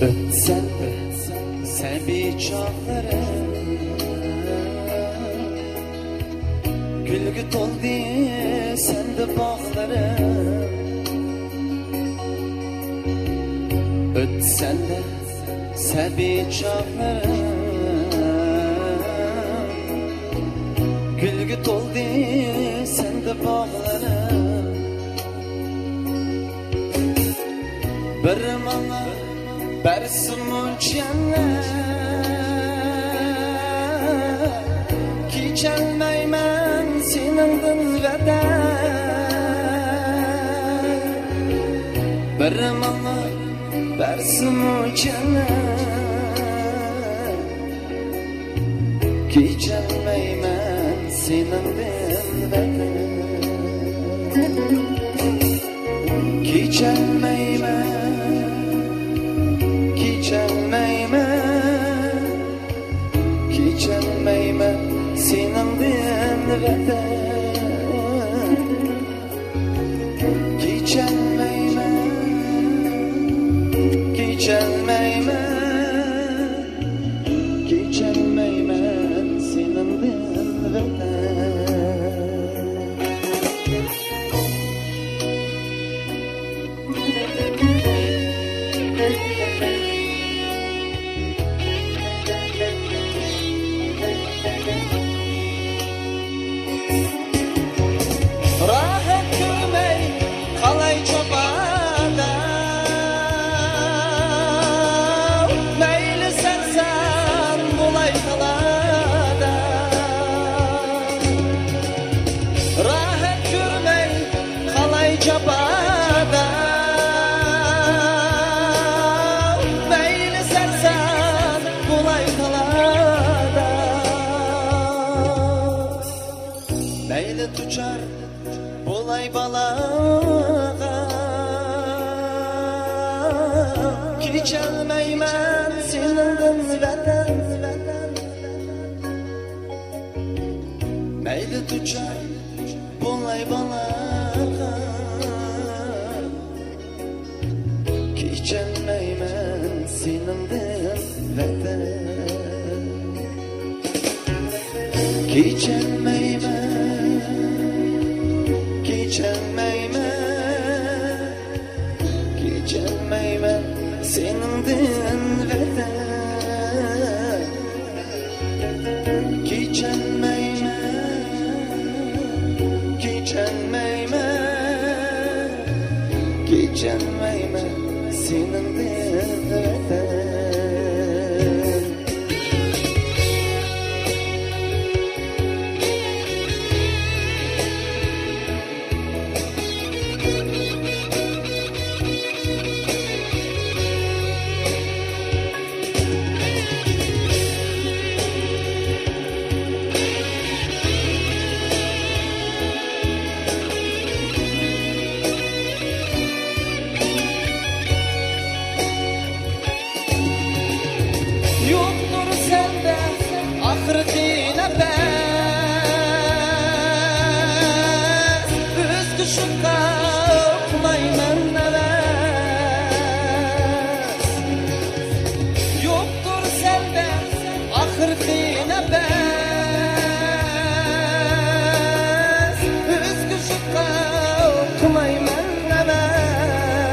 Ötsen sevi çağlarım, gülgü toldu sende bağlarım. Ötsen de sevi çağlarım, gülgü toldu sende bağlarım. Bir mana bersimun cennet, kechelmayman seningdan vatan. Bir mana bersimun cennet, kechelmayman seningdan vatan. Kechelmayman, kechelmayman seningdan vatan. Kechelmayman, kechelmayman seningdan vatan. Rahat görmey qalay çobada, meyli sersan bulay qalada. Rahat görmey qalay çobada, meyli sersan bulay qalada. Meyli tuçar bulay balaga, kechelmayman seningdan vatan. Meyli tuçar bulay balaga, kechelmayman seningdan vatan. Kechelmayman, kechelmayman seningdan vatan. Kechelmayman, kechelmayman seningdan vatan. Yoktur sende ahireti nefes, öz kışıkta okumayman nefes. Yoktur sende ahireti nefes, öz kışıkta okumayman nefes.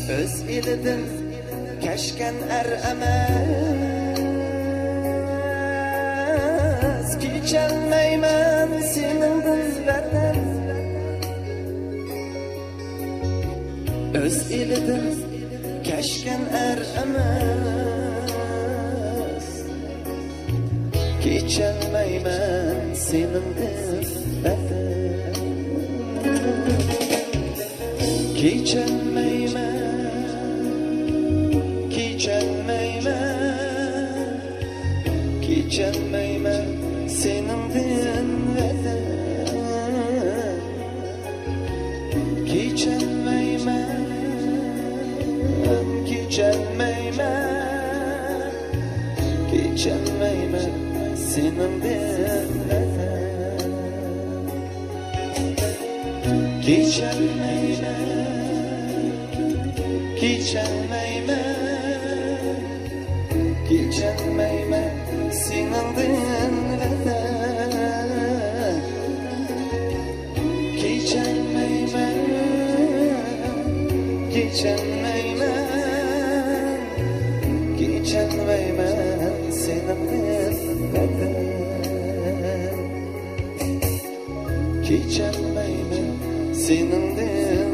Öz ilidin keşken emas, kechelmayman seningdan vatan. Öz elida keşken emas, kechelmayman seningdan vatan. Kechelmayman, kechelmayman seningdan vatan. Kechelmayman, Geçemeymen senindir vatan. Geçemeymen, geçemeymen, geçemeymen senindir vatan. Geçemeymen, geçemeymen, geçemeymen senindir vatan. Geçemeymen senindir